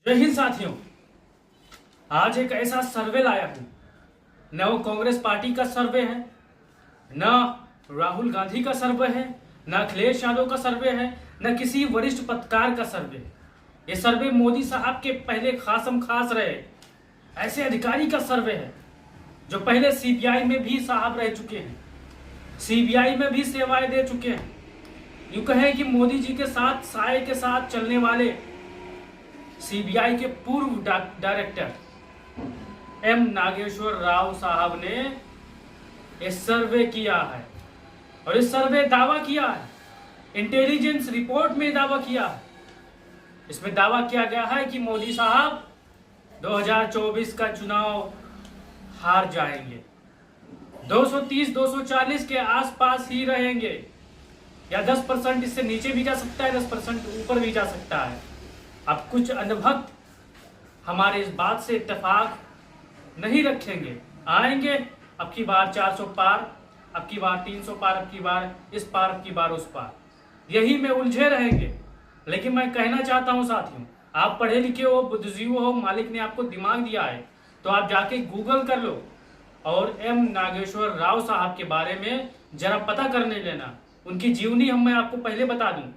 जय हिंद साथियों। आज एक ऐसा सर्वे लाया हूं, न वो कांग्रेस पार्टी का सर्वे है, न राहुल गांधी का सर्वे है, न अखिलेश यादव का सर्वे है, न किसी वरिष्ठ पत्रकार का सर्वे है। ये सर्वे मोदी साहब के पहले खासम खास रहे ऐसे अधिकारी का सर्वे है जो पहले सीबीआई में भी साहब रह चुके हैं, सीबीआई में भी सेवाएं दे चुके हैं। यूं कहें कि मोदी जी के साथ साए के साथ चलने वाले सीबीआई के पूर्व डायरेक्टर एम नागेश्वर राव साहब ने इस सर्वे किया है और इस सर्वे दावा किया है, इंटेलिजेंस रिपोर्ट में दावा किया है। इसमें दावा किया गया है कि मोदी साहब 2024 का चुनाव हार जाएंगे, 230-240 के आसपास ही रहेंगे या 10% इससे नीचे भी जा सकता है, 10% ऊपर भी जा सकता है। अब कुछ अंधभक्त हमारे इस बात से इत्तेफाक नहीं रखेंगे, आएंगे अब की बार 400 पार, अब की बार 300 पार, अब की बार इस पार, अब की बार उस पार, यही में उलझे रहेंगे। लेकिन मैं कहना चाहता हूं साथियों, आप पढ़े लिखे हो, बुद्धिजीवी हो, मालिक ने आपको दिमाग दिया है तो आप जाके गूगल कर लो और एम नागेश्वर राव साहब के बारे में जरा पता करने लेना। उनकी जीवनी मैं आपको पहले बता दूं,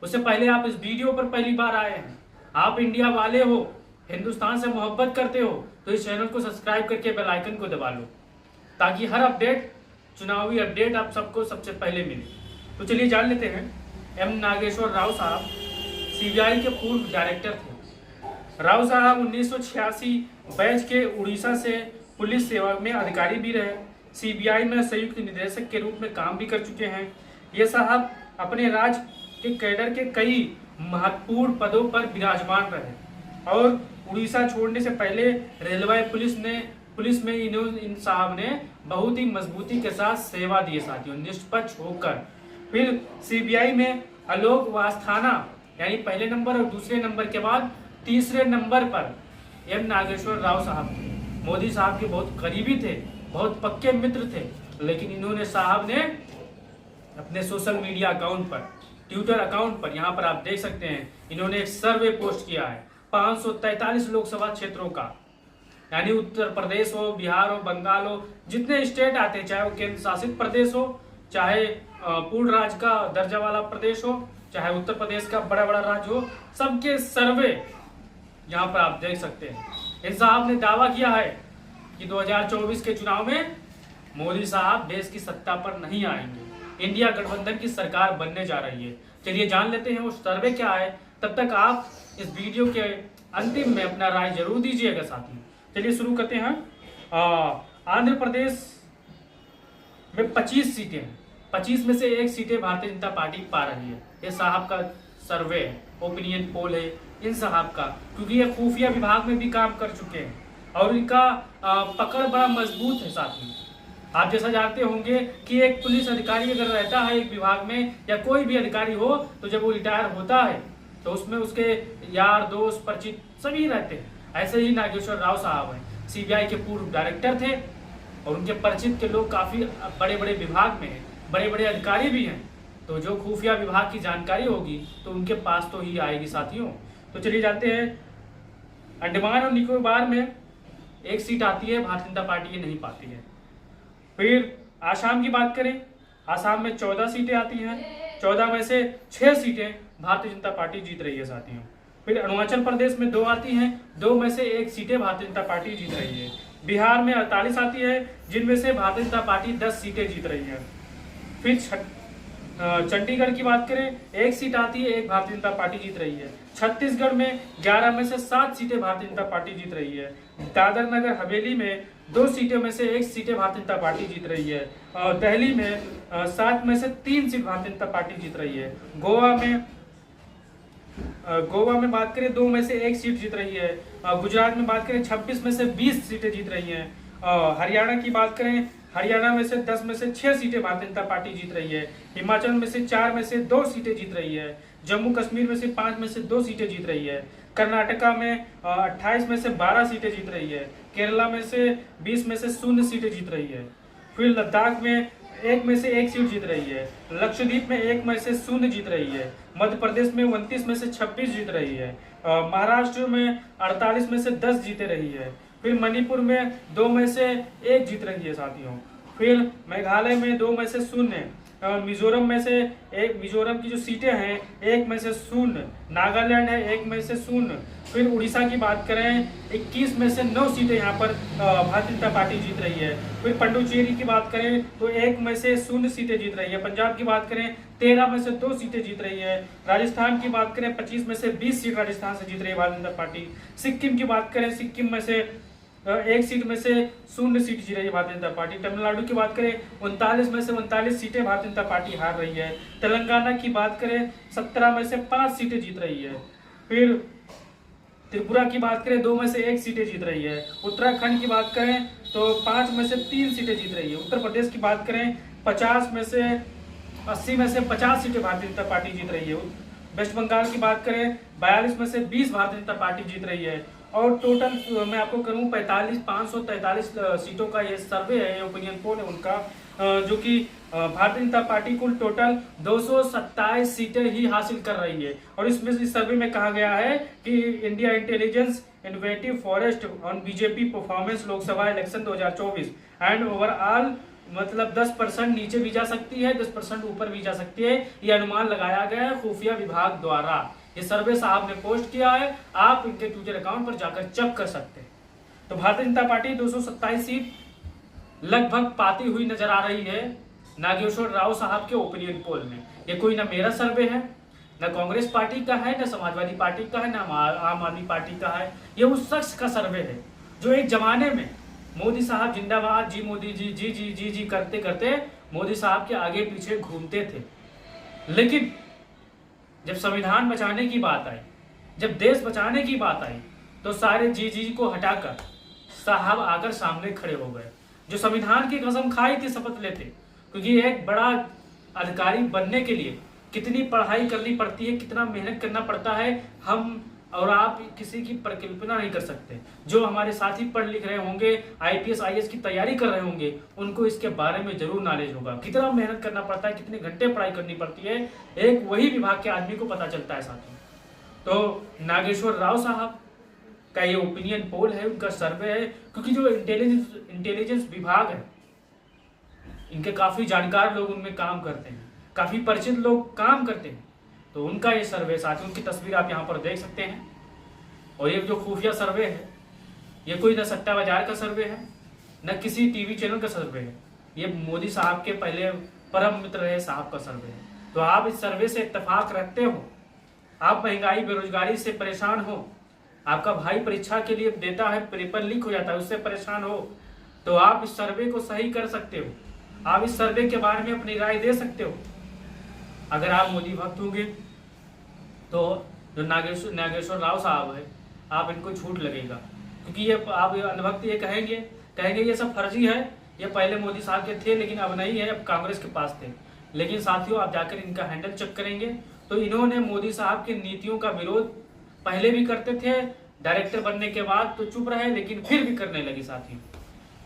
उससे पहले आप इस वीडियो पर पहली बार आए हैं, आप इंडिया वाले हो, हिंदुस्तान से मोहब्बत करते हो तो इस चैनल को सब्सक्राइब करके बेल आइकन को दबा लो ताकि हर अपडेट, चुनावी अपडेट आप सबको सबसे पहले मिले। तो चलिए जान लेते हैं। एम नागेश्वर राव साहब सीबीआई के पूर्व डायरेक्टर थे। राव साहब 1986 बैच के उड़ीसा से पुलिस सेवा में अधिकारी भी रहे, सीबीआई में संयुक्त निदेशक के रूप में काम भी कर चुके हैं। ये साहब अपने राज्य के कैडर के कई महत्वपूर्ण पदों पर विराजमान रहे और उड़ीसा छोड़ने से पहले रेलवे पुलिस में इन साहब ने बहुत ही मजबूती के साथ सेवा दी साथियों, निष्पक्ष होकर। फिर सीबीआई में आलोक वास्थाना यानी पहले नंबर और दूसरे नंबर के बाद तीसरे नंबर पर एम नागेश्वर राव साहब थे। मोदी साहब के बहुत करीबी थे, बहुत पक्के मित्र थे। लेकिन इन्होंने साहब ने अपने सोशल मीडिया अकाउंट पर, ट्विटर अकाउंट पर, यहाँ पर आप देख सकते हैं, इन्होंने एक सर्वे पोस्ट किया है 543 लोकसभा क्षेत्रों का, यानी उत्तर प्रदेश हो, बिहार हो, बंगाल हो, जितने स्टेट आते हैं, चाहे वो केंद्र शासित प्रदेश हो, चाहे पूर्ण राज्य का दर्जा वाला प्रदेश हो, चाहे उत्तर प्रदेश का बड़ा बड़ा राज्य हो, सबके सर्वे यहाँ पर आप देख सकते हैं। इन साहब ने दावा किया है कि 2024 के चुनाव में मोदी साहब देश की सत्ता पर नहीं आएंगे, इंडिया गठबंधन की सरकार बनने जा रही है। चलिए जान लेते हैं वो सर्वे क्या है। तब तक आप इस वीडियो के अंतिम में अपना राय जरूर दीजिएगा साथियों। चलिए शुरू करते हैं। आंध्र प्रदेश में 25 सीटें हैं, 25 में से एक सीटें भारतीय जनता पार्टी पा रही है। ये साहब का सर्वे है, ओपिनियन पोल है इन साहब का, क्योंकि ये खुफिया विभाग में भी काम कर चुके हैं और इनका पकड़ बड़ा मजबूत है साथियों। आप जैसा जानते होंगे कि एक पुलिस अधिकारी अगर रहता है एक विभाग में या कोई भी अधिकारी हो तो जब वो रिटायर होता है तो उसमें उसके यार दोस्त परिचित सभी रहते हैं। ऐसे ही नागेश्वर राव साहब हैं, सीबीआई के पूर्व डायरेक्टर थे और उनके परिचित के लोग काफी बड़े बड़े विभाग में हैं, बड़े बड़े अधिकारी भी हैं। तो जो खुफिया विभाग की जानकारी होगी तो उनके पास तो ही आएगी साथियों। तो चलिए जानते हैं। अंडमान और निकोबार में एक सीट आती है, भारतीय जनता पार्टी ये नहीं पाती है। फिर आसाम की बात करें, आसाम में 14 सीटें आती हैं, 14 में से 6 सीटें भारतीय जनता पार्टी जीत रही है साथियों। फिर अरुणाचल प्रदेश में 2 आती हैं, 2 में से 1 सीटें भारतीय जनता पार्टी जीत रही है। बिहार में 48 आती है, जिनमें से भारतीय जनता पार्टी 10 सीटें जीत रही है। फिर चंडीगढ़ की बात करें, 1 सीट आती है, 1 भारतीय जनता पार्टी जीत रही है। छत्तीसगढ़ में 11 में से 7 सीटें भारतीय जनता पार्टी जीत रही है। दादर नगर हवेली में 2 सीटों में से 1 सीटें भारतीय जनता पार्टी जीत रही है। और दिल्ली में 7 में से 3 सीट भारतीय जनता पार्टी जीत रही है। गोवा में बात करें 2 में से 1 सीट जीत रही है। गुजरात में बात करें 26 में से 20 सीटें जीत रही हैं। हरियाणा की बात करें, हरियाणा में से 10 में से 6 सीटें भारतीय जनता पार्टी जीत रही है। हिमाचल में से 4 में से 2 सीटें जीत रही है। जम्मू कश्मीर में से 5 में से 2 सीटें जीत रही है। कर्नाटका में 28 में से 12 सीटें जीत रही है। केरला में से 20 में से 0 सीटें जीत रही है। फिर लद्दाख में 1 में से 1 सीट जीत रही है। लक्षद्वीप में 1 में से 0 जीत रही है। मध्य प्रदेश में 29 में से 26 जीत रही है। महाराष्ट्र में 48 में से 10 जीते रही है। फिर मणिपुर में 2 में से 1 जीत रही है साथियों। फिर मेघालय में 2 में से 0, मिजोरम में से 1, मिजोरम की जो सीटें हैं 1 में से 0, नागालैंड है 1 में से 0। फिर उड़ीसा की बात करें 21 में से 9 सीटें यहाँ पर भारतीय जनता पार्टी जीत रही है। फिर पुडुचेरी की बात करें तो 1 में से 0 सीटें जीत रही है। पंजाब की बात करें 13 में से 2 सीटें जीत रही है। राजस्थान की बात करें 25 में से 20 सीट राजस्थान से जीत रही है भारतीय जनता पार्टी। सिक्किम की बात करें, सिक्किम में से 1 सीट में से 0 सीट जीत रही है भारतीय जनता पार्टी। तमिलनाडु की बात करें 39 में से 39 सीटें भारतीय जनता पार्टी हार रही है। तेलंगाना की बात करें 17 में से 5 सीटें जीत रही है। फिर त्रिपुरा की बात करें 2 में से 1 सीटें जीत रही है। उत्तराखंड की बात करें तो 5 में से 3 सीटें जीत रही है। उत्तर प्रदेश की बात करें 50 में से 80 में से 50 सीटें भारतीय जनता पार्टी जीत रही है। वेस्ट बंगाल की बात करें 42 में से 20 भारतीय जनता पार्टी जीत रही है। और टोटल मैं आपको करूं 543 सीटों का ये सर्वे है, ये ओपिनियन पोल है उनका, जो कि भारतीय जनता पार्टी कुल टोटल 227 सीटें ही हासिल कर रही है। और इसमें इस सर्वे में कहा गया है कि India intelligence innovative forest on BJP performance Lok Sabha election 2024 and overall मतलब 10% नीचे भी जा सकती है, 10% ऊपर भी जा सकती है, ये अनुमान लगाया गया है खुफिया विभाग द्वारा। ये सर्वे साहब ने पोस्ट किया है, आप इनके ट्विटर अकाउंट पर जाकर चेक कर सकते हैं। तो भारतीय जनता पार्टी 227 सीट लगभग पाती हुई नजर आ रही है नागेश्वर राव साहब के ओपिनियन पोल में। ये कोई ना मेरा सर्वे है, न कांग्रेस पार्टी का है, न समाजवादी पार्टी का है, न आम आदमी पार्टी का है। ये उस शख्स का सर्वे है जो एक जमाने में मोदी साहब जिंदाबाद, जी मोदी जी, जी जी जी जी करते करते मोदी साहब के आगे पीछे घूमते थे। लेकिन जब संविधान बचाने की बात आई, जब देश बचाने की बात आई, तो सारे जी जी को हटाकर साहब आकर सामने खड़े हो गए। जो संविधान की कसम खाई थी शपथ लेते, क्योंकि एक बड़ा अधिकारी बनने के लिए कितनी पढ़ाई करनी पड़ती है, कितना मेहनत करना पड़ता है, हम और आप किसी की परिकल्पना नहीं कर सकते। जो हमारे साथी पढ़ लिख रहे होंगे, IPS IAS की तैयारी कर रहे होंगे, उनको इसके बारे में जरूर नॉलेज होगा। कितना मेहनत करना पड़ता है, कितने घंटे पढ़ाई करनी पड़ती है, एक वही विभाग के आदमी को पता चलता है साथियों। तो नागेश्वर राव साहब का ये ओपिनियन पोल है, उनका सर्वे है, क्योंकि जो इंटेलिजेंस विभाग है, इनके काफी जानकार लोग उनमें काम करते हैं, काफी परिचित लोग काम करते हैं। तो उनका ये सर्वे साथियों, उनकी तस्वीर आप यहाँ पर देख सकते हैं। और ये जो खुफिया सर्वे है, ये कोई न सट्टा बाजार का सर्वे है, न किसी टीवी चैनल का सर्वे है, ये मोदी साहब के पहले परम मित्र रहे साहब का सर्वे है। तो आप इस सर्वे से इत्तेफाक रखते हो, आप महंगाई बेरोजगारी से परेशान हो, आपका भाई परीक्षा के लिए देता है, पेपर लीक हो जाता है, उससे परेशान हो, तो आप इस सर्वे को सही कर सकते हो। आप इस सर्वे के बारे में अपनी राय दे सकते हो। अगर आप मोदी भक्त होंगे तो जो नागेश्वर राव साहब है, आप इनको छूट लगेगा, क्योंकि ये आप अनुभक्त ये कहेंगे ये सब फर्जी है, ये पहले मोदी साहब के थे लेकिन अब नहीं है, अब कांग्रेस के पास थे। लेकिन साथियों, आप जाकर इनका हैंडल चेक करेंगे तो इन्होंने मोदी साहब की नीतियों का विरोध पहले भी करते थे, डायरेक्टर बनने के बाद तो चुप रहे, लेकिन फिर भी करने लगी साथियों।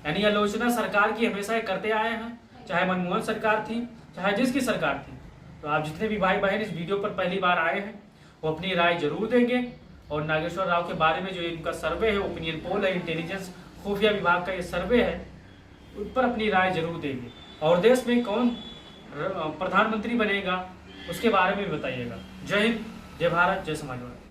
यानी आलोचना सरकार की हमेशा करते आए हैं, चाहे मनमोहन सरकार थी, चाहे जिसकी सरकार थी। तो आप जितने भी भाई बहन इस वीडियो पर पहली बार आए हैं, वो अपनी राय जरूर देंगे। और नागेश्वर राव के बारे में जो इनका सर्वे है, ओपिनियन पोल है, इंटेलिजेंस खुफिया विभाग का ये सर्वे है, उन पर अपनी राय जरूर देंगे। और देश में कौन प्रधानमंत्री बनेगा उसके बारे में भी बताइएगा। जय हिंद, जय भारत, जय समाजवाद।